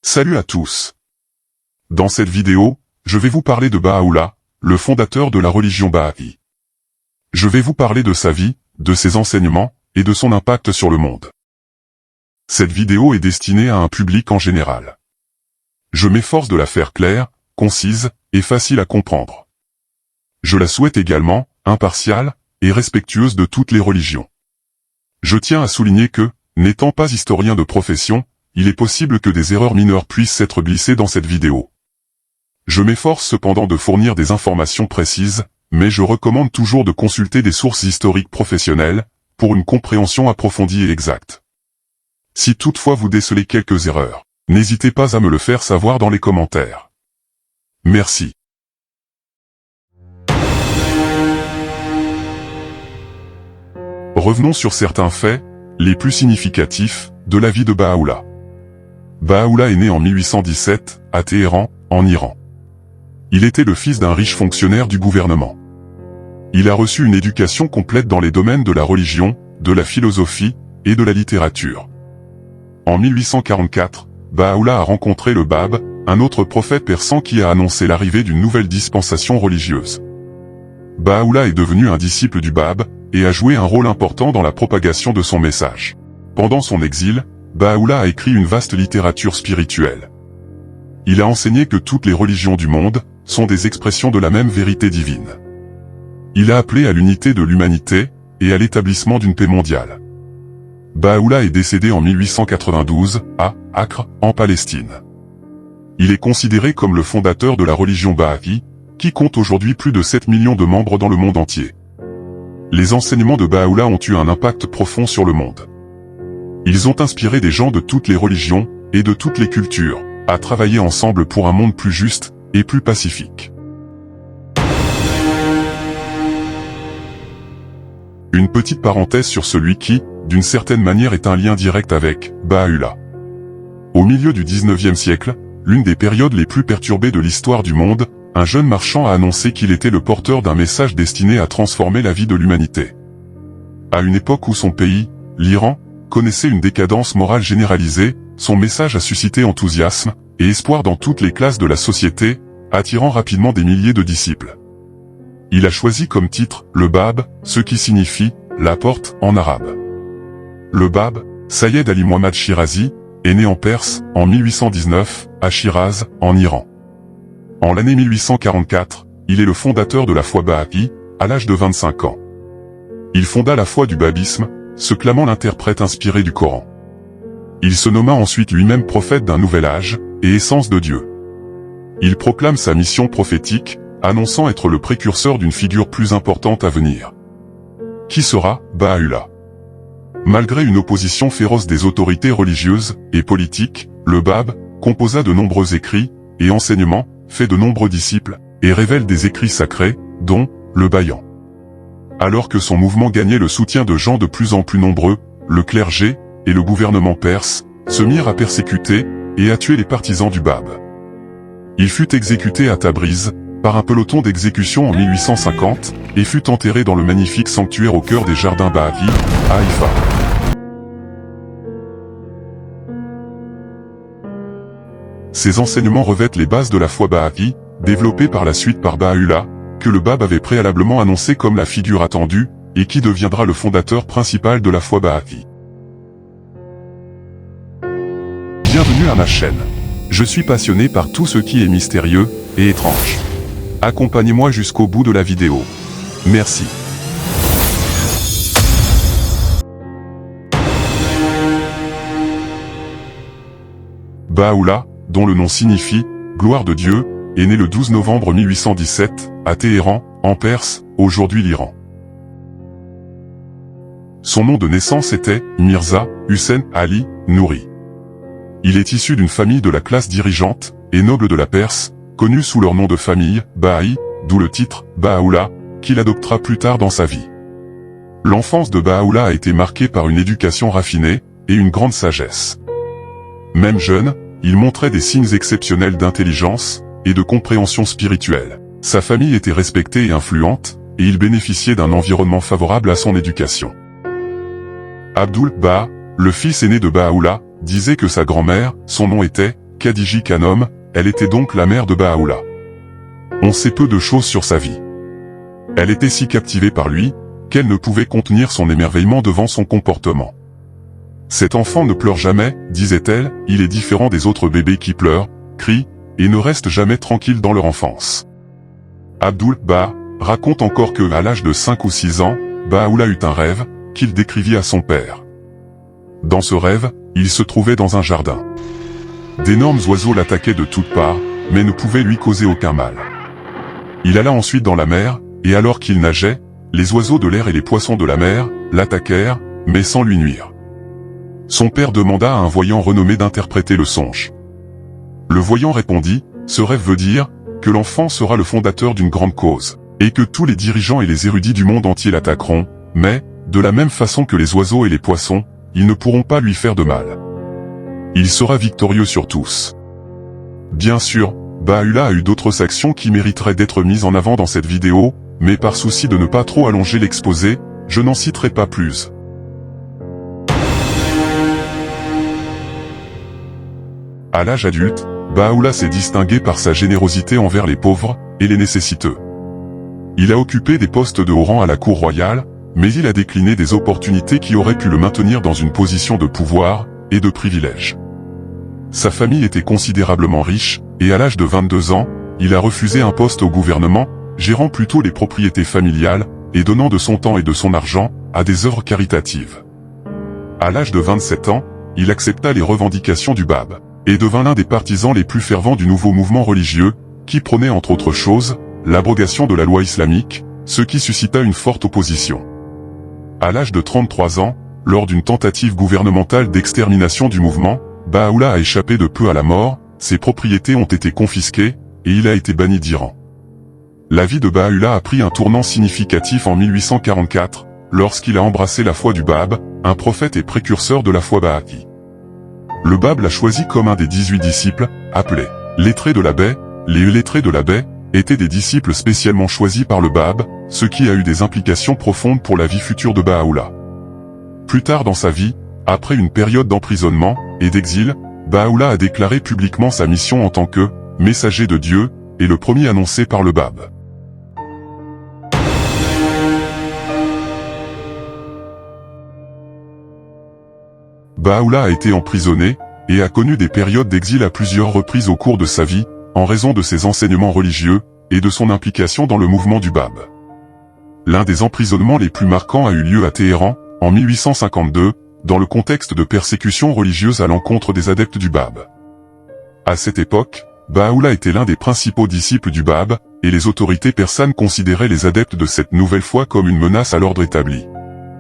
Salut à tous. Dans cette vidéo, je vais vous parler de Baha'u'llah, le fondateur de la religion Baha'i. Je vais vous parler de sa vie, de ses enseignements, et de son impact sur le monde. Cette vidéo est destinée à un public en général. Je m'efforce de la faire claire, concise, et facile à comprendre. Je la souhaite également, impartiale, et respectueuse de toutes les religions. Je tiens à souligner que, n'étant pas historien de profession, il est possible que des erreurs mineures puissent être glissées dans cette vidéo. Je m'efforce cependant de fournir des informations précises, mais je recommande toujours de consulter des sources historiques professionnelles, pour une compréhension approfondie et exacte. Si toutefois vous décelez quelques erreurs, n'hésitez pas à me le faire savoir dans les commentaires. Merci. Revenons sur certains faits, les plus significatifs, de la vie de Baha'u'llah. Baha'u'llah est né en 1817, à Téhéran, en Iran. Il était le fils d'un riche fonctionnaire du gouvernement. Il a reçu une éducation complète dans les domaines de la religion, de la philosophie, et de la littérature. En 1844, Baha'u'llah a rencontré le Bab, un autre prophète persan qui a annoncé l'arrivée d'une nouvelle dispensation religieuse. Baha'u'llah est devenu un disciple du Bab, et a joué un rôle important dans la propagation de son message. Pendant son exil, Baha'u'llah a écrit une vaste littérature spirituelle. Il a enseigné que toutes les religions du monde sont des expressions de la même vérité divine. Il a appelé à l'unité de l'humanité et à l'établissement d'une paix mondiale. Baha'u'llah est décédé en 1892, à Acre, en Palestine. Il est considéré comme le fondateur de la religion Baha'i, qui compte aujourd'hui plus de 7 millions de membres dans le monde entier. Les enseignements de Baha'u'llah ont eu un impact profond sur le monde. Ils ont inspiré des gens de toutes les religions, et de toutes les cultures, à travailler ensemble pour un monde plus juste, et plus pacifique. Une petite parenthèse sur celui qui, d'une certaine manière est un lien direct avec Baha'u'llah. Au milieu du 19e siècle, l'une des périodes les plus perturbées de l'histoire du monde, un jeune marchand a annoncé qu'il était le porteur d'un message destiné à transformer la vie de l'humanité. À une époque où son pays, l'Iran, connaissait une décadence morale généralisée, son message a suscité enthousiasme et espoir dans toutes les classes de la société, attirant rapidement des milliers de disciples. Il a choisi comme titre « Le Bab », ce qui signifie « la porte » en arabe. Le Bab, Sayyed Ali Muhammad Shirazi, est né en Perse, en 1819, à Shiraz, en Iran. En l'année 1844, il est le fondateur de la foi Baha'i, à l'âge de 25 ans. Il fonda la foi du babisme, se clamant l'interprète inspiré du Coran. Il se nomma ensuite lui-même prophète d'un nouvel âge, et essence de Dieu. Il proclame sa mission prophétique, annonçant être le précurseur d'une figure plus importante à venir. Qui sera Baha'u'llah? Malgré une opposition féroce des autorités religieuses et politiques, le Bab composa de nombreux écrits et enseignements, fait de nombreux disciples, et révèle des écrits sacrés, dont le Bayan. Alors que son mouvement gagnait le soutien de gens de plus en plus nombreux, le clergé et le gouvernement perse se mirent à persécuter et à tuer les partisans du Bab. Il fut exécuté à Tabriz par un peloton d'exécution en 1850 et fut enterré dans le magnifique sanctuaire au cœur des jardins Baha'i, à Haïfa. Ces enseignements revêtent les bases de la foi Baha'i, développée par la suite par Baha'u'llah, que le Bab avait préalablement annoncé comme la figure attendue, et qui deviendra le fondateur principal de la foi Baha'i. Bienvenue à ma chaîne. Je suis passionné par tout ce qui est mystérieux et étrange. Accompagnez-moi jusqu'au bout de la vidéo. Merci. Baha'u'llah, dont le nom signifie « gloire de Dieu », est né le 12 novembre 1817, à Téhéran, en Perse, aujourd'hui l'Iran. Son nom de naissance était Mirza Hussein Ali Nouri. Il est issu d'une famille de la classe dirigeante et noble de la Perse, connue sous leur nom de famille, Baha'i, d'où le titre Baha'u'llah, qu'il adoptera plus tard dans sa vie. L'enfance de Baha'u'llah a été marquée par une éducation raffinée et une grande sagesse. Même jeune, il montrait des signes exceptionnels d'intelligence et de compréhension spirituelle. Sa famille était respectée et influente, et il bénéficiait d'un environnement favorable à son éducation. Abdul Baha, le fils aîné de Baha'u'llah, disait que sa grand-mère, son nom était Khadija Khanom, elle était donc la mère de Baha'u'llah. On sait peu de choses sur sa vie. Elle était si captivée par lui, qu'elle ne pouvait contenir son émerveillement devant son comportement. Cet enfant ne pleure jamais, disait-elle, il est différent des autres bébés qui pleurent, crient, et ne restent jamais tranquilles dans leur enfance. Abdul Bah raconte encore que, à l'âge de 5 ou 6 ans, Baha'u'llah eut un rêve, qu'il décrivit à son père. Dans ce rêve, il se trouvait dans un jardin. D'énormes oiseaux l'attaquaient de toutes parts, mais ne pouvaient lui causer aucun mal. Il alla ensuite dans la mer, et alors qu'il nageait, les oiseaux de l'air et les poissons de la mer l'attaquèrent, mais sans lui nuire. Son père demanda à un voyant renommé d'interpréter le songe. Le voyant répondit, « Ce rêve veut dire que l'enfant sera le fondateur d'une grande cause, et que tous les dirigeants et les érudits du monde entier l'attaqueront, mais, de la même façon que les oiseaux et les poissons, ils ne pourront pas lui faire de mal. Il sera victorieux sur tous. » Bien sûr, Baha'u'llah a eu d'autres actions qui mériteraient d'être mises en avant dans cette vidéo, mais par souci de ne pas trop allonger l'exposé, je n'en citerai pas plus. À l'âge adulte, Baha'u'llah s'est distingué par sa générosité envers les pauvres et les nécessiteux. Il a occupé des postes de haut rang à la cour royale, mais il a décliné des opportunités qui auraient pu le maintenir dans une position de pouvoir et de privilège. Sa famille était considérablement riche, et à l'âge de 22 ans, il a refusé un poste au gouvernement, gérant plutôt les propriétés familiales, et donnant de son temps et de son argent à des œuvres caritatives. À l'âge de 27 ans, il accepta les revendications du Bab, et devint l'un des partisans les plus fervents du nouveau mouvement religieux, qui prônait entre autres choses, l'abrogation de la loi islamique, ce qui suscita une forte opposition. À l'âge de 33 ans, lors d'une tentative gouvernementale d'extermination du mouvement, Baha'u'llah a échappé de peu à la mort, ses propriétés ont été confisquées, et il a été banni d'Iran. La vie de Baha'u'llah a pris un tournant significatif en 1844, lorsqu'il a embrassé la foi du Bab, un prophète et précurseur de la foi Baha'i. Le Bab l'a choisi comme un des 18 disciples, appelés lettrés de la baie. Les lettrés de la baie étaient des disciples spécialement choisis par le Bab, ce qui a eu des implications profondes pour la vie future de Baha'u'llah. Plus tard dans sa vie, après une période d'emprisonnement et d'exil, Baha'u'llah a déclaré publiquement sa mission en tant que messager de Dieu, et le premier annoncé par le Bab. Baha'u'llah a été emprisonné, et a connu des périodes d'exil à plusieurs reprises au cours de sa vie, en raison de ses enseignements religieux, et de son implication dans le mouvement du Bab. L'un des emprisonnements les plus marquants a eu lieu à Téhéran, en 1852, dans le contexte de persécutions religieuses à l'encontre des adeptes du Bab. À cette époque, Baha'u'llah était l'un des principaux disciples du Bab, et les autorités persanes considéraient les adeptes de cette nouvelle foi comme une menace à l'ordre établi.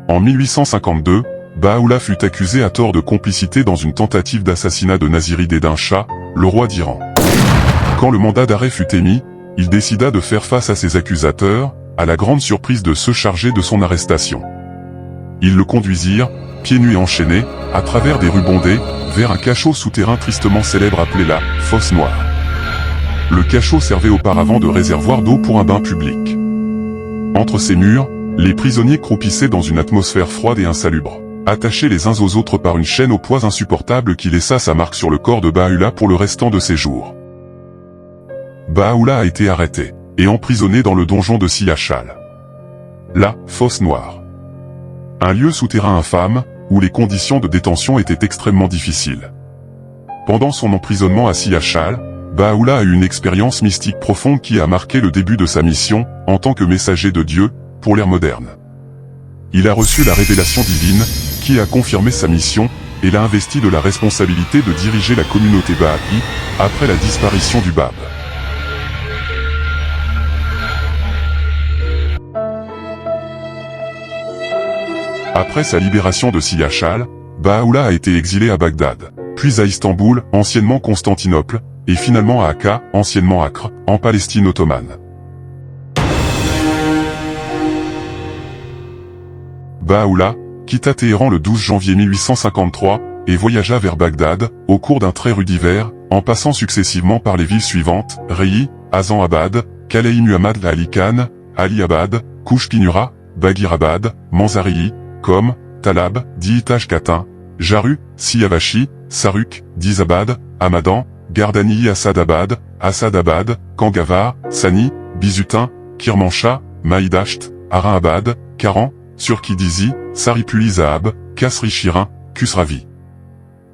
En 1852, Baha'u'llah fut accusé à tort de complicité dans une tentative d'assassinat de Nasir-ed-Din Shah, le roi d'Iran. Quand le mandat d'arrêt fut émis, il décida de faire face à ses accusateurs, à la grande surprise de ceux chargés de son arrestation. Ils le conduisirent, pieds nus et enchaînés, à travers des rues bondées, vers un cachot souterrain tristement célèbre appelé la Fosse Noire. Le cachot servait auparavant de réservoir d'eau pour un bain public. Entre ces murs, les prisonniers croupissaient dans une atmosphère froide et insalubre, attachés les uns aux autres par une chaîne au poids insupportable qui laissa sa marque sur le corps de Baha'u'llah pour le restant de ses jours. Baha'u'llah a été arrêté, et emprisonné dans le donjon de Siyachal. La Fosse Noire. Un lieu souterrain infâme, où les conditions de détention étaient extrêmement difficiles. Pendant son emprisonnement à Siyachal, Baha'u'llah a eu une expérience mystique profonde qui a marqué le début de sa mission, en tant que messager de Dieu, pour l'ère moderne. Il a reçu la révélation divine, qui a confirmé sa mission, et l'a investi de la responsabilité de diriger la communauté Baha'i, après la disparition du Bab. Après sa libération de Siyachal, Baha'u'llah a été exilé à Bagdad, puis à Istanbul, anciennement Constantinople, et finalement à Akka, anciennement Acre, en Palestine ottomane. Baha'u'llah quitta Téhéran le 12 janvier 1853, et voyagea vers Bagdad, au cours d'un très rude hiver, en passant successivement par les villes suivantes, Reyi, Azan-Abad, Kalei Muhammad Ali Khan, Ali Abad, Kouchkinura, Bagirabad, Manzariyi, Qom, Talab, Diitash Katin, Jaru, Siyavashi, Saruk, Dizabad, Hamadan, Gardani Assadabad, Kangavar, Sani, Bizutin, Kirmanshah, Maïdasht, Arahabad, Karan, Surkidizi, Saripuli Zahab, Kasri Shirin, Khusravi.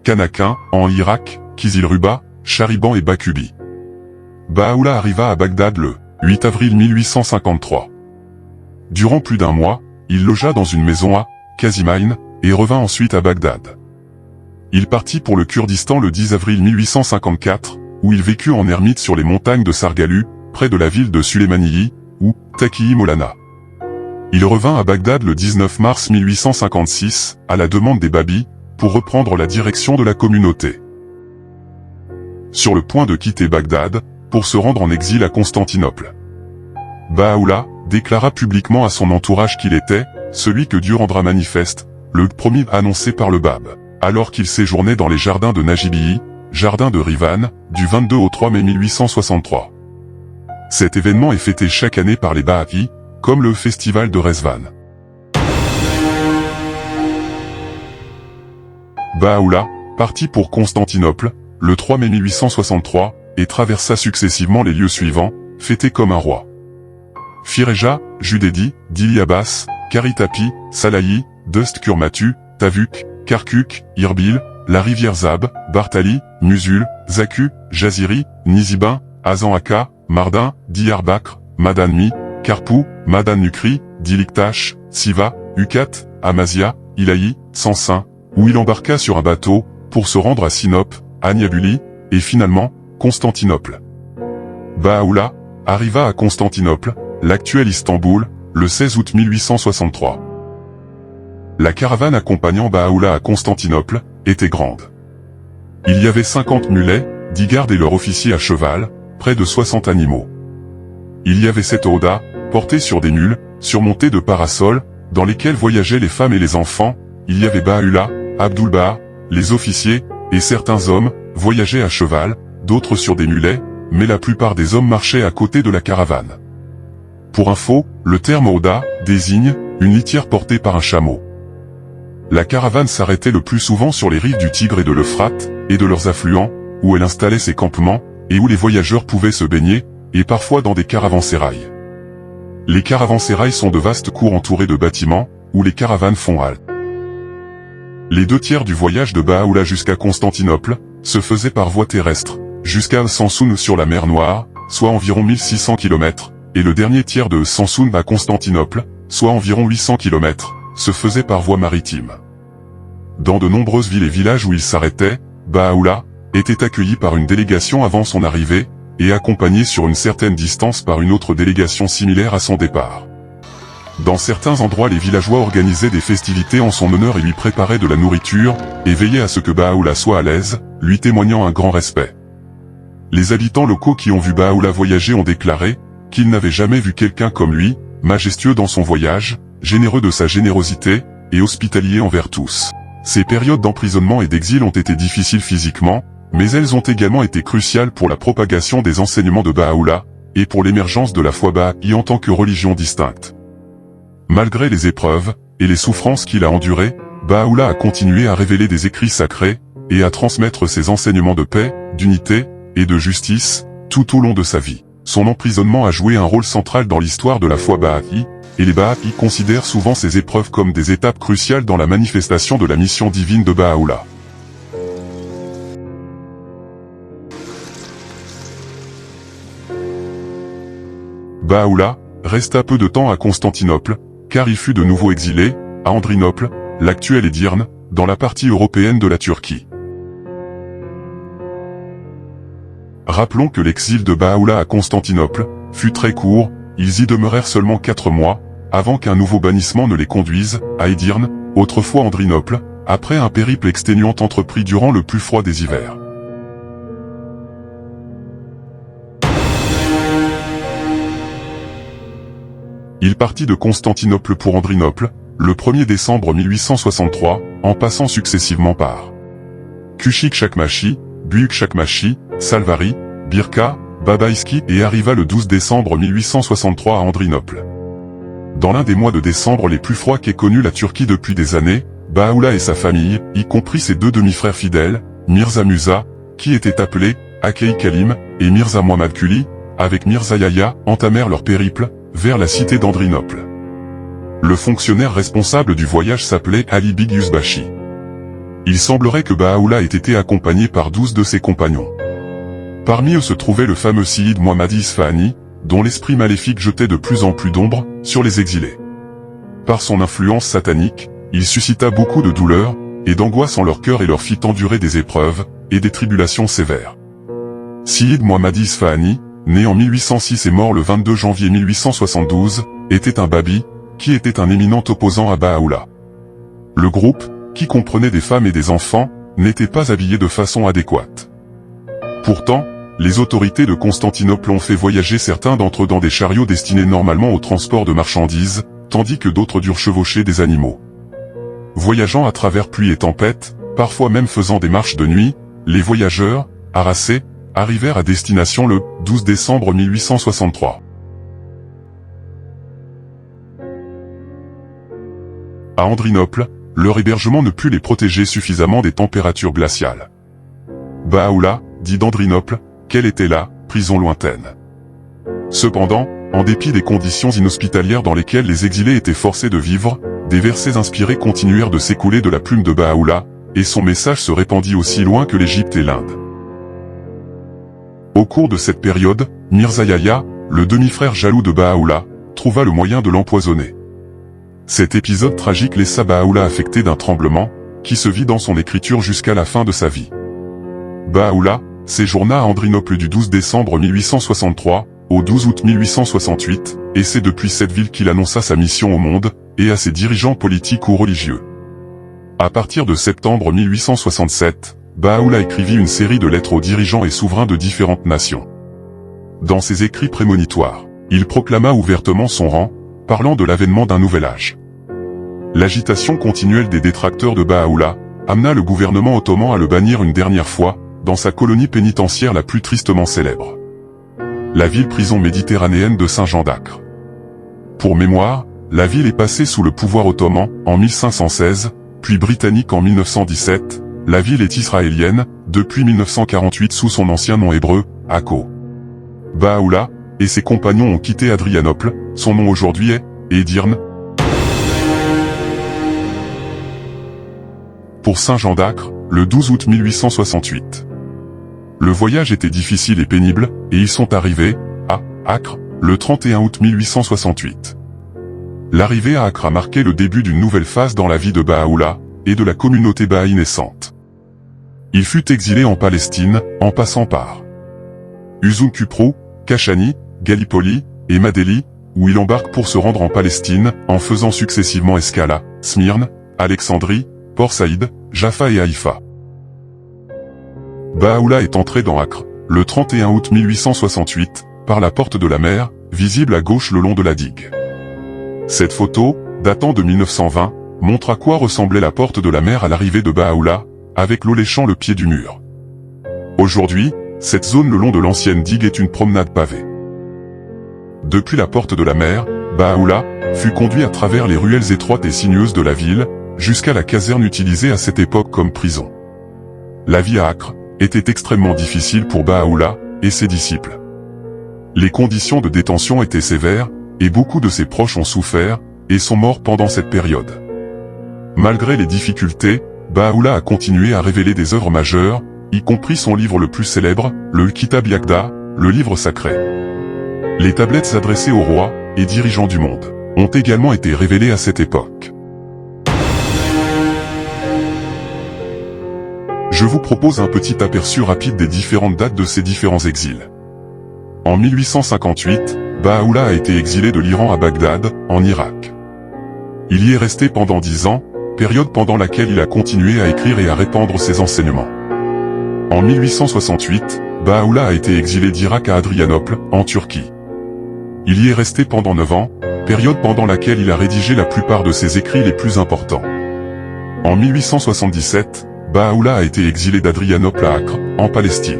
Kanakin, en Irak, Kizilruba, Chariban et Bakubi. Baha'u'llah arriva à Bagdad le 8 avril 1853. Durant plus d'un mois, il logea dans une maison à Kazimayn et revint ensuite à Bagdad. Il partit pour le Kurdistan le 10 avril 1854, où il vécut en ermite sur les montagnes de Sargalu, près de la ville de Suleymaniye, ou Taqiyi Molana. Il revint à Bagdad le 19 mars 1856, à la demande des Babis, pour reprendre la direction de la communauté. Sur le point de quitter Bagdad, pour se rendre en exil à Constantinople. Baha'u'llah déclara publiquement à son entourage qu'il était celui que Dieu rendra manifeste, le premier annoncé par le Bab, alors qu'il séjournait dans les jardins de Najibiyi, jardin de Rivan, du 22 au 3 mai 1863. Cet événement est fêté chaque année par les Baha'i, comme le festival de Rezvan. Baha'u'llah partit pour Constantinople, le 3 mai 1863, et traversa successivement les lieux suivants, fêtés comme un roi. Fireja, Judédi, Dili Abbas, Karitapi, Salahi, Dust Kurmatu, Tavuk, Karkuk, Irbil, la rivière Zab, Bartali, Musul, Zaku, Jaziri, Nizibin, Azan Aka, Mardin, Diyarbakr, Madanmi, Karpou, Madan Nukri, Diliktash, Siva, Ukat, Amazia, Ilahi, Sansin, où il embarqua sur un bateau, pour se rendre à Sinope, à Niabuli, et finalement, Constantinople. Baha'u'llah arriva à Constantinople, l'actuel Istanbul, le 16 août 1863. La caravane accompagnant Baha'u'llah à Constantinople était grande. Il y avait 50 mulets, 10 gardes et leurs officiers à cheval, près de 60 animaux. Il y avait 7 Oda, portés sur des mules, surmontés de parasols, dans lesquels voyageaient les femmes et les enfants. Il y avait Baha'u'llah, Abdul-Baha, les officiers, et certains hommes, voyageaient à cheval, d'autres sur des mulets, mais la plupart des hommes marchaient à côté de la caravane. Pour info, le terme Oda désigne une litière portée par un chameau. La caravane s'arrêtait le plus souvent sur les rives du Tigre et de l'Euphrate, et de leurs affluents, où elle installait ses campements, et où les voyageurs pouvaient se baigner, et parfois dans des caravansérails. Les caravansérails sont de vastes cours entourés de bâtiments, où les caravanes font halte. Les 2 tiers du voyage de Baha'u'llah jusqu'à Constantinople se faisaient par voie terrestre, jusqu'à Samsun sur la mer Noire, soit environ 1600 km, et le dernier tiers de Samsun à Constantinople, soit environ 800 km, se faisait par voie maritime. Dans de nombreuses villes et villages où il s'arrêtait, Baha'u'llah était accueilli par une délégation avant son arrivée, et accompagné sur une certaine distance par une autre délégation similaire à son départ. Dans certains endroits, les villageois organisaient des festivités en son honneur et lui préparaient de la nourriture, et veillaient à ce que Baha'u'llah soit à l'aise, lui témoignant un grand respect. Les habitants locaux qui ont vu Baha'u'llah voyager ont déclaré qu'ils n'avaient jamais vu quelqu'un comme lui, majestueux dans son voyage, généreux de sa générosité, et hospitalier envers tous. Ces périodes d'emprisonnement et d'exil ont été difficiles physiquement, mais elles ont également été cruciales pour la propagation des enseignements de Baha'u'llah, et pour l'émergence de la foi Baha'i en tant que religion distincte. Malgré les épreuves, et les souffrances qu'il a endurées, Baha'u'llah a continué à révéler des écrits sacrés, et à transmettre ses enseignements de paix, d'unité, et de justice, tout au long de sa vie. Son emprisonnement a joué un rôle central dans l'histoire de la foi Baha'i, et les Baha'i considèrent souvent ces épreuves comme des étapes cruciales dans la manifestation de la mission divine de Baha'u'llah. Baha'u'llah resta peu de temps à Constantinople, car il fut de nouveau exilé, à Andrinople, l'actuel Edirne, dans la partie européenne de la Turquie. Rappelons que l'exil de Baha'u'llah à Constantinople fut très court, ils y demeurèrent seulement 4 mois, avant qu'un nouveau bannissement ne les conduise, à Edirne, autrefois Andrinople, après un périple exténuant entrepris durant le plus froid des hivers. Il partit de Constantinople pour Andrinople, le 1er décembre 1863, en passant successivement par Küçükçekmece, Büyükçekmece, Salvari, Birka, Babaïski et arriva le 12 décembre 1863 à Andrinople. Dans l'un des mois de décembre les plus froids qu'ait connu la Turquie depuis des années, Baha'u'llah et sa famille, y compris ses 2 demi-frères fidèles, Mirza Musa, qui était appelé Akei Kalim et Mirza Muhammad Quli, avec Mirza Yahya, entamèrent leur périple vers la cité d'Andrinople. Le fonctionnaire responsable du voyage s'appelait Ali Big Yusbashi. Il semblerait que Baha'u'llah ait été accompagné par 12 de ses compagnons. Parmi eux se trouvait le fameux Sayyid Muhammadi Isfahani, dont l'esprit maléfique jetait de plus en plus d'ombre sur les exilés. Par son influence satanique, il suscita beaucoup de douleur et d'angoisse en leur cœur et leur fit endurer des épreuves et des tribulations sévères. Sayyid Muhammadi Isfahani, né en 1806 et mort le 22 janvier 1872, était un babi, qui était un éminent opposant à Baha'u'llah. Le groupe, qui comprenait des femmes et des enfants, n'était pas habillé de façon adéquate. Pourtant, les autorités de Constantinople ont fait voyager certains d'entre eux dans des chariots destinés normalement au transport de marchandises, tandis que d'autres durent chevaucher des animaux. Voyageant à travers pluie et tempête, parfois même faisant des marches de nuit, les voyageurs, harassés, arrivèrent à destination le 12 décembre 1863. À Andrinople, leur hébergement ne put les protéger suffisamment des températures glaciales. Baha'u'llah, dit d'Andrinople, qu'elle était là, prison lointaine. Cependant, en dépit des conditions inhospitalières dans lesquelles les exilés étaient forcés de vivre, des versets inspirés continuèrent de s'écouler de la plume de Baha'u'llah, et son message se répandit aussi loin que l'Égypte et l'Inde. Au cours de cette période, Mirza Yahya, le demi-frère jaloux de Baha'u'llah, trouva le moyen de l'empoisonner. Cet épisode tragique laissa Baha'u'llah affecté d'un tremblement, qui se vit dans son écriture jusqu'à la fin de sa vie. Baha'u'llah séjourna à Andrinople du 12 décembre 1863 au 12 août 1868, et c'est depuis cette ville qu'il annonça sa mission au monde, et à ses dirigeants politiques ou religieux. À partir de septembre 1867, Baha'u'llah écrivit une série de lettres aux dirigeants et souverains de différentes nations. Dans ses écrits prémonitoires, il proclama ouvertement son rang, parlant de l'avènement d'un nouvel âge. L'agitation continuelle des détracteurs de Baha'u'llah amena le gouvernement ottoman à le bannir une dernière fois, dans sa colonie pénitentiaire la plus tristement célèbre. La ville-prison méditerranéenne de Saint-Jean d'Acre. Pour mémoire, la ville est passée sous le pouvoir ottoman en 1516, puis britannique en 1917, la ville est israélienne, depuis 1948 sous son ancien nom hébreu, Akko. Baha'u'llah et ses compagnons ont quitté Adrianople, son nom aujourd'hui est Edirne. Pour Saint-Jean d'Acre, le 12 août 1868. Le voyage était difficile et pénible, et ils sont arrivés, à Acre, le 31 août 1868. L'arrivée à Acre a marqué le début d'une nouvelle phase dans la vie de Baha'u'llah, et de la communauté Baha'i naissante. Il fut exilé en Palestine, en passant par Uzun-Kuprou, Kashani, Gallipoli, et Madeli, où il embarque pour se rendre en Palestine, en faisant successivement escale à Smyrne, Alexandrie, Port Saïd, Jaffa et Haïfa. Baha'u'llah est entré dans Acre, le 31 août 1868, par la porte de la mer, visible à gauche le long de la digue. Cette photo, datant de 1920, montre à quoi ressemblait la porte de la mer à l'arrivée de Baha'u'llah, avec l'eau léchant le pied du mur. Aujourd'hui, cette zone le long de l'ancienne digue est une promenade pavée. Depuis la porte de la mer, Baha'u'llah fut conduit à travers les ruelles étroites et sinueuses de la ville, jusqu'à la caserne utilisée à cette époque comme prison. La vie à Acre était extrêmement difficile pour Baha'u'llah et ses disciples. Les conditions de détention étaient sévères, et beaucoup de ses proches ont souffert, et sont morts pendant cette période. Malgré les difficultés, Baha'u'llah a continué à révéler des œuvres majeures, y compris son livre le plus célèbre, le Kitab Yaqda, le livre sacré. Les tablettes adressées aux rois et dirigeants du monde ont également été révélées à cette époque. Je vous propose un petit aperçu rapide des différentes dates de ces différents exils. En 1858, Baha'u'llah a été exilé de l'Iran à Bagdad, en Irak. Il y est resté pendant 10 ans, période pendant laquelle il a continué à écrire et à répandre ses enseignements. En 1868, Baha'u'llah a été exilé d'Irak à Adrianople, en Turquie. Il y est resté pendant 9 ans, période pendant laquelle il a rédigé la plupart de ses écrits les plus importants. En 1877, Baha'u'llah a été exilé d'Adrianople à Acre, en Palestine.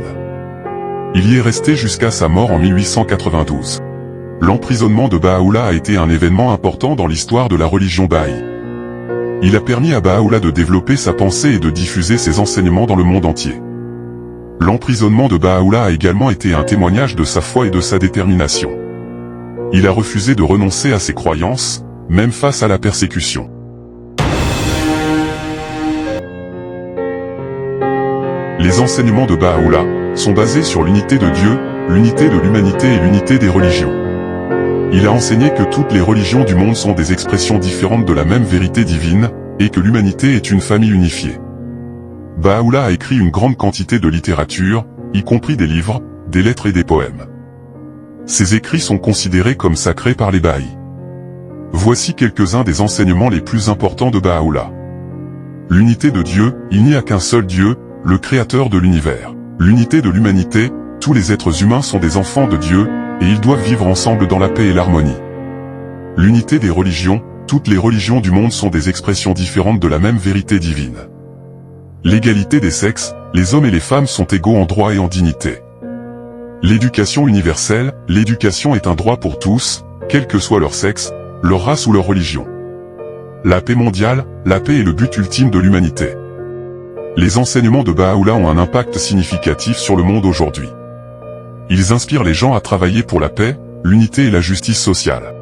Il y est resté jusqu'à sa mort en 1892. L'emprisonnement de Baha'u'llah a été un événement important dans l'histoire de la religion Baha'i. Il a permis à Baha'u'llah de développer sa pensée et de diffuser ses enseignements dans le monde entier. L'emprisonnement de Baha'u'llah a également été un témoignage de sa foi et de sa détermination. Il a refusé de renoncer à ses croyances, même face à la persécution. Les enseignements de Baha'u'llah sont basés sur l'unité de Dieu, l'unité de l'humanité et l'unité des religions. Il a enseigné que toutes les religions du monde sont des expressions différentes de la même vérité divine, et que l'humanité est une famille unifiée. Baha'u'llah a écrit une grande quantité de littérature, y compris des livres, des lettres et des poèmes. Ses écrits sont considérés comme sacrés par les Baha'is. Voici quelques-uns des enseignements les plus importants de Baha'u'llah. L'unité de Dieu, il n'y a qu'un seul Dieu, le créateur de l'univers. L'unité de l'humanité, tous les êtres humains sont des enfants de Dieu, et ils doivent vivre ensemble dans la paix et l'harmonie. L'unité des religions, toutes les religions du monde sont des expressions différentes de la même vérité divine. L'égalité des sexes, les hommes et les femmes sont égaux en droit et en dignité. L'éducation universelle, l'éducation est un droit pour tous, quel que soit leur sexe, leur race ou leur religion. La paix mondiale, la paix est le but ultime de l'humanité. Les enseignements de Baha'u'llah ont un impact significatif sur le monde aujourd'hui. Ils inspirent les gens à travailler pour la paix, l'unité et la justice sociale.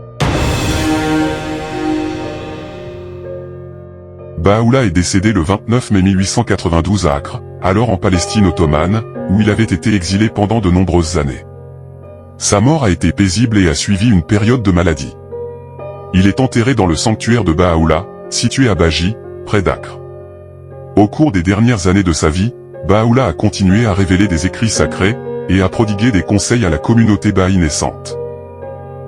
Baha'u'llah est décédé le 29 mai 1892 à Acre, alors en Palestine ottomane, où il avait été exilé pendant de nombreuses années. Sa mort a été paisible et a suivi une période de maladie. Il est enterré dans le sanctuaire de Baha'u'llah, situé à Baji, près d'Acre. Au cours des dernières années de sa vie, Baha'u'llah a continué à révéler des écrits sacrés, et à prodiguer des conseils à la communauté Baha'i naissante.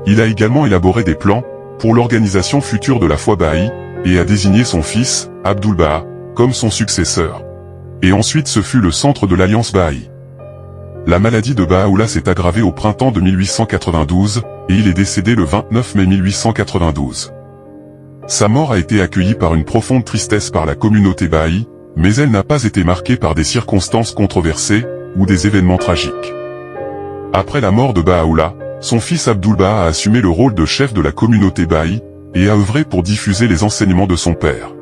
Il a également élaboré des plans, pour l'organisation future de la foi Baha'i, et a désigné son fils, Abdul Baha, comme son successeur. Et ensuite ce fut le centre de l'Alliance Baha'i. La maladie de Baha'u'llah s'est aggravée au printemps de 1892, et il est décédé le 29 mai 1892. Sa mort a été accueillie par une profonde tristesse par la communauté Baha'i, mais elle n'a pas été marquée par des circonstances controversées, ou des événements tragiques. Après la mort de Baha'u'llah, son fils Abdul Baha a assumé le rôle de chef de la communauté Baha'i, et a œuvré pour diffuser les enseignements de son père.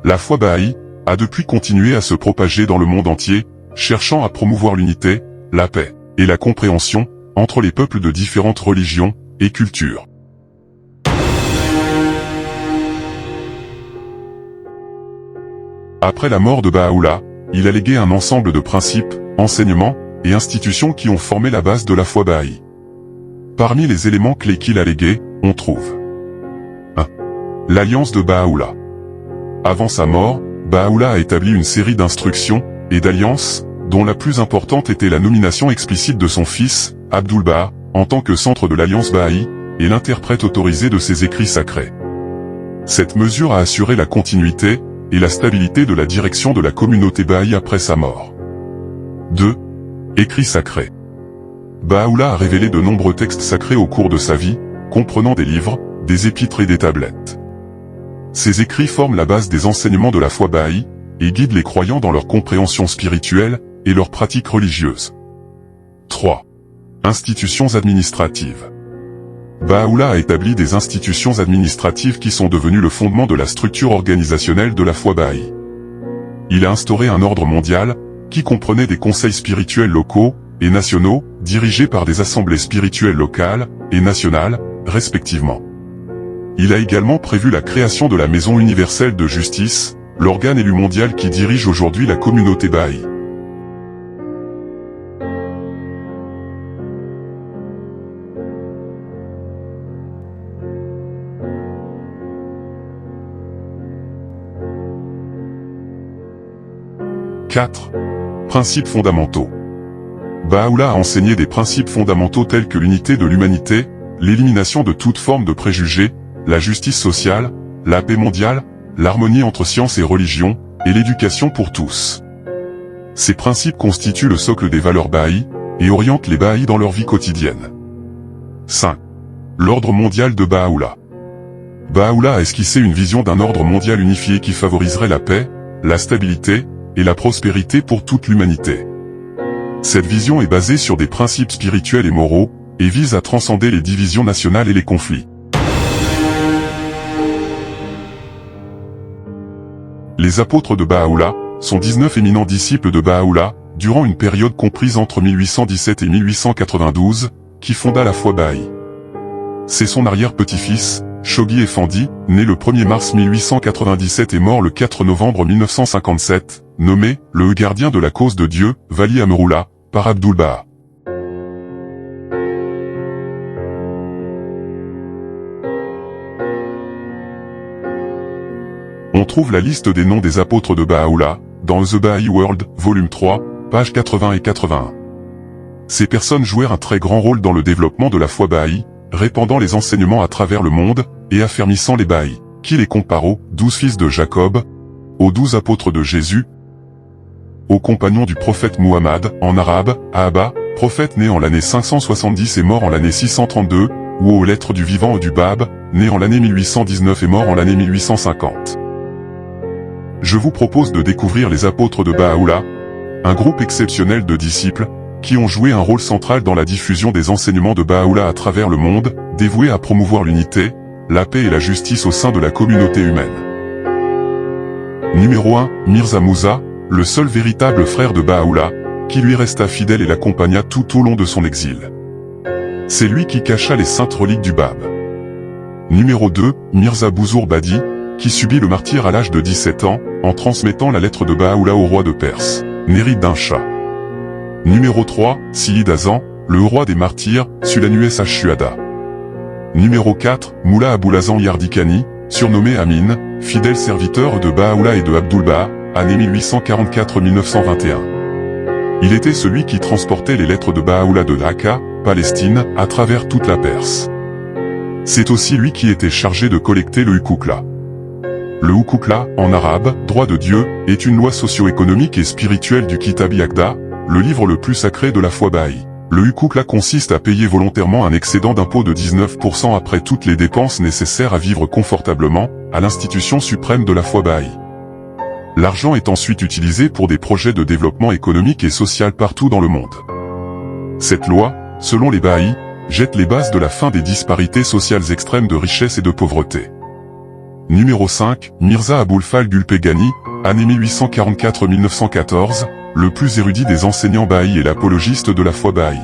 La foi Baha'i a depuis continué à se propager dans le monde entier, cherchant à promouvoir l'unité, la paix, et la compréhension, entre les peuples de différentes religions et cultures. Après la mort de Baha'u'llah, il a légué un ensemble de principes, enseignements et institutions qui ont formé la base de la foi Baha'i. Parmi les éléments clés qu'il a légués, on trouve 1. L'alliance de Baha'u'llah. Avant sa mort, Baha'u'llah a établi une série d'instructions et d'alliances, dont la plus importante était la nomination explicite de son fils, Abdul Baha, en tant que centre de l'alliance Baha'i, et l'interprète autorisé de ses écrits sacrés. Cette mesure a assuré la continuité et la stabilité de la direction de la communauté Baha'i après sa mort. 2. Écrits sacrés. Baha'u'llah a révélé de nombreux textes sacrés au cours de sa vie, comprenant des livres, des épîtres et des tablettes. Ces écrits forment la base des enseignements de la foi Baha'i, et guident les croyants dans leur compréhension spirituelle, et leurs pratiques religieuses. 3. Institutions administratives. Baha'u'llah a établi des institutions administratives qui sont devenues le fondement de la structure organisationnelle de la foi Baha'i. Il a instauré un ordre mondial, qui comprenait des conseils spirituels locaux et nationaux, dirigés par des assemblées spirituelles locales et nationales, respectivement. Il a également prévu la création de la Maison universelle de justice, l'organe élu mondial qui dirige aujourd'hui la communauté Baha'i. « 4. Principes fondamentaux. Baha'u'llah a enseigné des principes fondamentaux tels que l'unité de l'humanité, l'élimination de toute forme de préjugés, la justice sociale, la paix mondiale, l'harmonie entre science et religion, et l'éducation pour tous. Ces principes constituent le socle des valeurs Baha'i, et orientent les Baha'i dans leur vie quotidienne. 5. L'ordre mondial de Baha'u'llah. Baha'u'llah a esquissé une vision d'un ordre mondial unifié qui favoriserait la paix, la stabilité, et la prospérité pour toute l'humanité. Cette vision est basée sur des principes spirituels et moraux, et vise à transcender les divisions nationales et les conflits. Les apôtres de Baha'u'llah sont 19 éminents disciples de Baha'u'llah, durant une période comprise entre 1817 et 1892, qui fonda la foi Baha'i. C'est son arrière-petit-fils, Shoghi Effendi, né le 1er mars 1897 et mort le 4 novembre 1957, nommé « le gardien de la cause de Dieu » Wali Amrullah, par Abdul Baha. On trouve la liste des noms des apôtres de Baha'u'llah, dans The Baha'i World, volume 3, pages 80 et 81. Ces personnes jouèrent un très grand rôle dans le développement de la foi Baha'i, répandant les enseignements à travers le monde, et affermissant les Baha'i, qui les compare aux 12 fils de Jacob, aux 12 apôtres de Jésus, aux compagnons du prophète Muhammad, en arabe, Ahaba, prophète né en l'année 570 et mort en l'année 632, ou aux lettres du vivant du Bab, né en l'année 1819 et mort en l'année 1850. Je vous propose de découvrir les apôtres de Baha'u'llah, un groupe exceptionnel de disciples, qui ont joué un rôle central dans la diffusion des enseignements de Baha'u'llah à travers le monde, dévoués à promouvoir l'unité, la paix et la justice au sein de la communauté humaine. Numéro 1, Mirza Moussa, le seul véritable frère de Baha'u'llah, qui lui resta fidèle et l'accompagna tout au long de son exil. C'est lui qui cacha les saintes reliques du Bab. Numéro 2, Mirza Bouzour Badi, qui subit le martyre à l'âge de 17 ans, en transmettant la lettre de Baha'u'llah au roi de Perse, Nérid d'un Shah. Numéro 3, Siyid Azan, le roi des martyrs, Sulanues Ash-Shuhada. Numéro 4, Moula Aboulazan Yardikani, surnommé Amin, fidèle serviteur de Baha'u'llah et de Abdul Baha, année 1844-1921. Il était celui qui transportait les lettres de Baha'u'llah de Dhaka, Palestine, à travers toute la Perse. C'est aussi lui qui était chargé de collecter le Hukukla. Le Hukukla, en arabe, droit de Dieu, est une loi socio-économique et spirituelle du Kitab Aqda, le livre le plus sacré de la foi Baha'i. Le Hukukla consiste à payer volontairement un excédent d'impôt de 19% après toutes les dépenses nécessaires à vivre confortablement, à l'institution suprême de la foi Baha'i. L'argent est ensuite utilisé pour des projets de développement économique et social partout dans le monde. Cette loi, selon les Baha'i, jette les bases de la fin des disparités sociales extrêmes de richesse et de pauvreté. Numéro 5, Mirza Aboulfal Gulpegani, année 1844-1914, le plus érudit des enseignants Baha'i et l'apologiste de la foi Baha'i.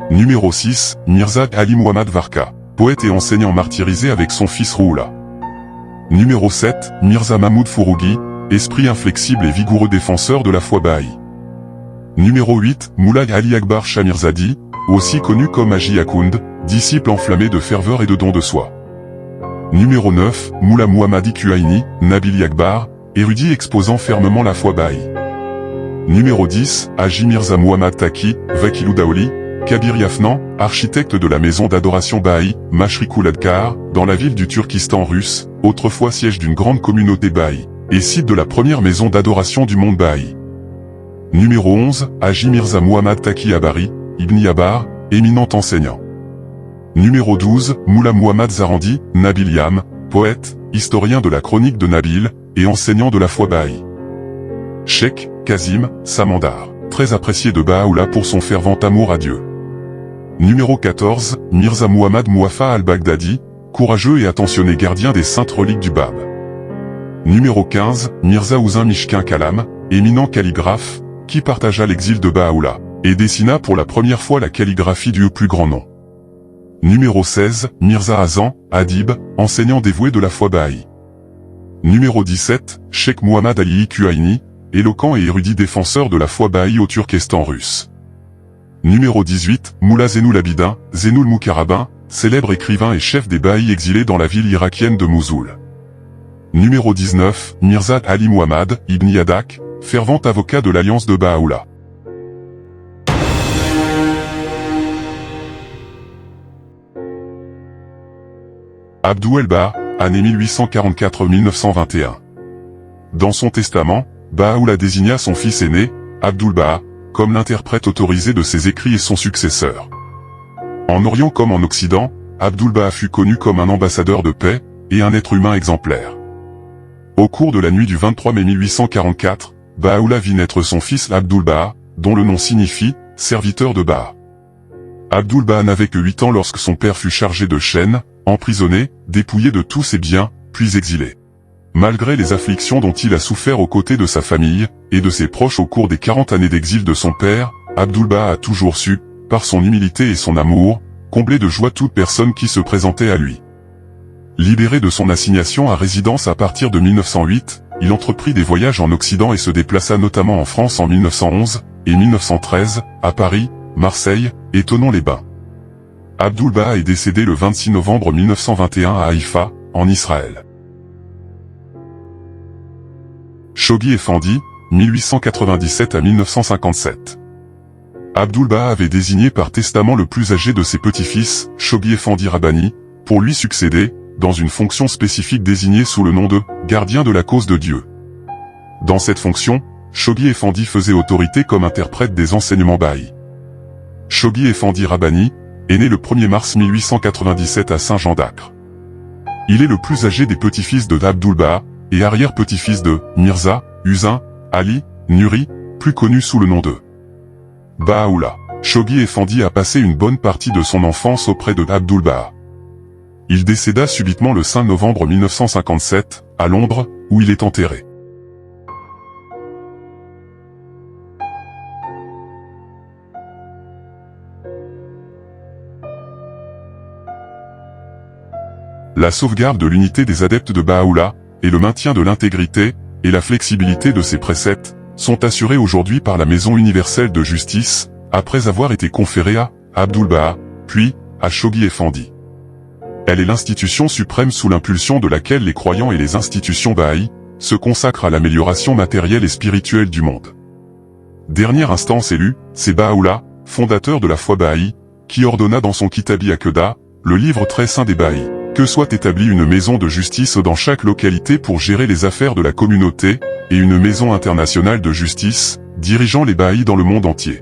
Numéro 6, Mirza Ali Muhammad Varka, poète et enseignant martyrisé avec son fils Rouhoula. Numéro 7, Mirza Mahmoud Fouroughi, esprit inflexible et vigoureux défenseur de la foi Baha'i. Numéro 8, Moulay Ali Akbar Shah Mirzadi, aussi connu comme Haji Akound, disciple enflammé de ferveur et de don de soi. Numéro 9, Moula Muhammadi Kuaini, Nabili Akbar, érudit exposant fermement la foi Baha'i. Numéro 10, Haji Mirza Muhammad Taki, Vakilou Daoli, Kabir Yafnan, architecte de la maison d'adoration Baha'i, Mashrikul Adkar, dans la ville du Turkistan russe, autrefois siège d'une grande communauté Baha'i, et site de la première maison d'adoration du monde Baha'i. Numéro 11, Haji Mirza Muhammad Taki Abari, Ibn Yabar, éminent enseignant. Numéro 12, Moula Muhammad Zarandi, Nabil Yam, poète, historien de la chronique de Nabil, et enseignant de la foi Baha'i. Cheikh Kazim Samandar, très apprécié de Baha'u'llah pour son fervent amour à Dieu. Numéro 14, Mirza Muhammad Mouafa al-Baghdadi, courageux et attentionné gardien des saintes reliques du Bab. Numéro 15, Mirza Ouzin Mishkin Kalam, éminent calligraphe, qui partagea l'exil de Baha'u'llah, et dessina pour la première fois la calligraphie du plus grand nom. Numéro 16, Mirza Azan, Adib, enseignant dévoué de la foi Baha'i. Numéro 17, Cheikh Muhammad Ali Kuaini, éloquent et érudit défenseur de la foi Baha'i au Turkestan russe. Numéro 18, Moula Zenoul Abidin, Zenoul Moukarabin, célèbre écrivain et chef des Baha'i exilés dans la ville irakienne de Mousoul. Numéro 19, Mirza Ali Muhammad, Ibn Yadak, fervent avocat de l'Alliance de Baha'u'llah. Abdou el-Baha, année 1844-1921. Dans son testament, Baha'u'llah désigna son fils aîné, Abdul Baha, comme l'interprète autorisé de ses écrits et son successeur. En Orient comme en Occident, Abdul Baha fut connu comme un ambassadeur de paix, et un être humain exemplaire. Au cours de la nuit du 23 mai 1844, Baha'u'llah vit naître son fils Abdul Baha, dont le nom signifie « serviteur de Baha ». Abdul Baha n'avait que 8 ans lorsque son père fut chargé de chaînes, emprisonné, dépouillé de tous ses biens, puis exilé. Malgré les afflictions dont il a souffert aux côtés de sa famille et de ses proches au cours des 40 années d'exil de son père, Abdul-Baha a toujours su, par son humilité et son amour, combler de joie toute personne qui se présentait à lui. Libéré de son assignation à résidence à partir de 1908, il entreprit des voyages en Occident et se déplaça notamment en France en 1911 et 1913, à Paris, Marseille et Thonon-les-Bains. Abdul-Baha est décédé le 26 novembre 1921 à Haïfa, en Israël. Shoghi Effendi, 1897 à 1957. Abdul-Baha avait désigné par testament le plus âgé de ses petits-fils, Shoghi Effendi Rabbani, pour lui succéder, dans une fonction spécifique désignée sous le nom de « gardien de la cause de Dieu ». Dans cette fonction, Shoghi Effendi faisait autorité comme interprète des enseignements bahaïs. Shoghi Effendi Rabbani est né le 1er mars 1897 à Saint-Jean d'Acre. Il est le plus âgé des petits-fils de Abdul-Baha et arrière-petit-fils de Mirza, Hussein, Ali, Nuri, plus connu sous le nom de Baha'u'llah. Shoghi Effendi a passé une bonne partie de son enfance auprès de Abdul-Baha. Il décéda subitement le 5 novembre 1957, à Londres, où il est enterré. La sauvegarde de l'unité des adeptes de Baha'u'llah, et le maintien de l'intégrité, et la flexibilité de ses préceptes, sont assurés aujourd'hui par la Maison universelle de justice, après avoir été conférée à Abdul-Baha, puis à Shoghi Effendi. Elle est l'institution suprême sous l'impulsion de laquelle les croyants et les institutions bahaïs se consacrent à l'amélioration matérielle et spirituelle du monde. Dernière instance élue, c'est Baha'u'llah, fondateur de la foi bahaï, qui ordonna dans son Kitabi Akeda, le livre très saint des bahaïs, que soit établie une maison de justice dans chaque localité pour gérer les affaires de la communauté, et une maison internationale de justice, dirigeant les bahaïs dans le monde entier.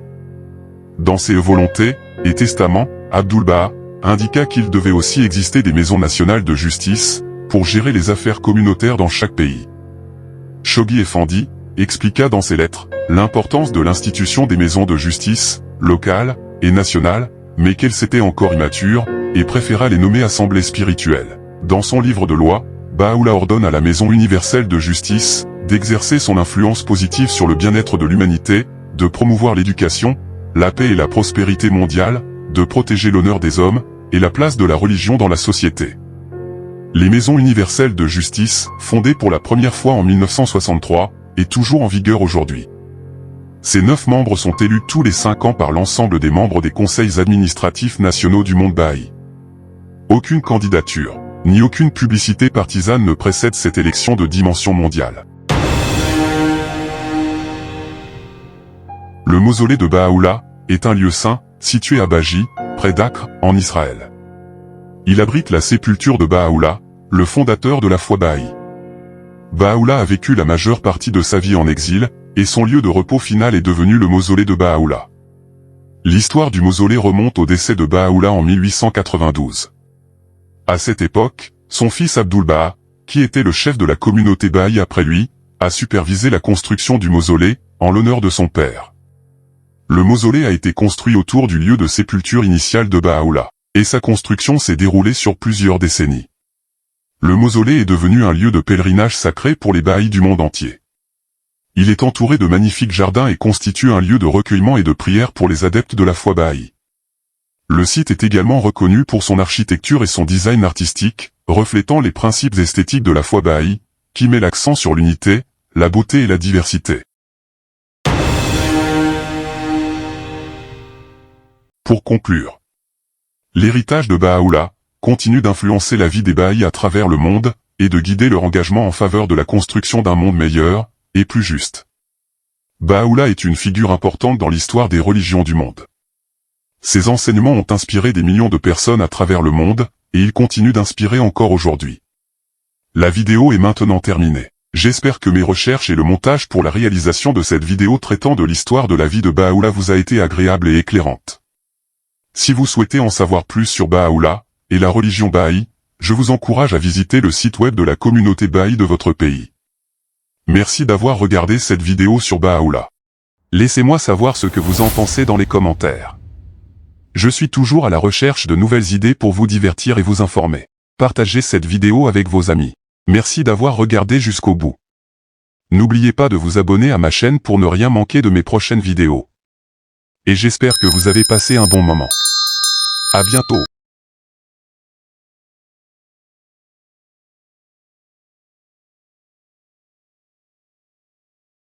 Dans ses volontés et testaments, Abdul-Baha indiqua qu'il devait aussi exister des maisons nationales de justice, pour gérer les affaires communautaires dans chaque pays. Shoghi Effendi expliqua dans ses lettres l'importance de l'institution des maisons de justice, locales et nationales, mais qu'elles étaient encore immatures, et préféra les nommer assemblées spirituelles. Dans son livre de loi, Baha'u'llah ordonne à la Maison universelle de justice d'exercer son influence positive sur le bien-être de l'humanité, de promouvoir l'éducation, la paix et la prospérité mondiale, de protéger l'honneur des hommes, et la place de la religion dans la société. Les Maisons universelles de justice, fondées pour la première fois en 1963, est toujours en vigueur aujourd'hui. Ces 9 membres sont élus tous les 5 ans par l'ensemble des membres des conseils administratifs nationaux du monde bahaï. Aucune candidature, ni aucune publicité partisane ne précède cette élection de dimension mondiale. Le mausolée de Baha'u'llah est un lieu saint, situé à Baji, près d'Acre, en Israël. Il abrite la sépulture de Baha'u'llah, le fondateur de la foi bahaï. Baha'u'llah a vécu la majeure partie de sa vie en exil, et son lieu de repos final est devenu le mausolée de Baha'u'llah. L'histoire du mausolée remonte au décès de Baha'u'llah en 1892. À cette époque, son fils Abdul-Baha, qui était le chef de la communauté bahaï après lui, a supervisé la construction du mausolée, en l'honneur de son père. Le mausolée a été construit autour du lieu de sépulture initial de Baha'u'llah, et sa construction s'est déroulée sur plusieurs décennies. Le mausolée est devenu un lieu de pèlerinage sacré pour les bahaïs du monde entier. Il est entouré de magnifiques jardins et constitue un lieu de recueillement et de prière pour les adeptes de la foi bahaï. Le site est également reconnu pour son architecture et son design artistique, reflétant les principes esthétiques de la foi bahaï, qui met l'accent sur l'unité, la beauté et la diversité. Pour conclure, l'héritage de Baha'u'llah continue d'influencer la vie des bahaïs à travers le monde, et de guider leur engagement en faveur de la construction d'un monde meilleur, et plus juste. Baha'u'llah est une figure importante dans l'histoire des religions du monde. Ses enseignements ont inspiré des millions de personnes à travers le monde, et ils continuent d'inspirer encore aujourd'hui. La vidéo est maintenant terminée. J'espère que mes recherches et le montage pour la réalisation de cette vidéo traitant de l'histoire de la vie de Baha'u'llah vous a été agréable et éclairante. Si vous souhaitez en savoir plus sur Baha'u'llah, et la religion bahaï, je vous encourage à visiter le site web de la communauté bahaï de votre pays. Merci d'avoir regardé cette vidéo sur Baha'u'llah. Laissez-moi savoir ce que vous en pensez dans les commentaires. Je suis toujours à la recherche de nouvelles idées pour vous divertir et vous informer. Partagez cette vidéo avec vos amis. Merci d'avoir regardé jusqu'au bout. N'oubliez pas de vous abonner à ma chaîne pour ne rien manquer de mes prochaines vidéos. Et j'espère que vous avez passé un bon moment. À bientôt.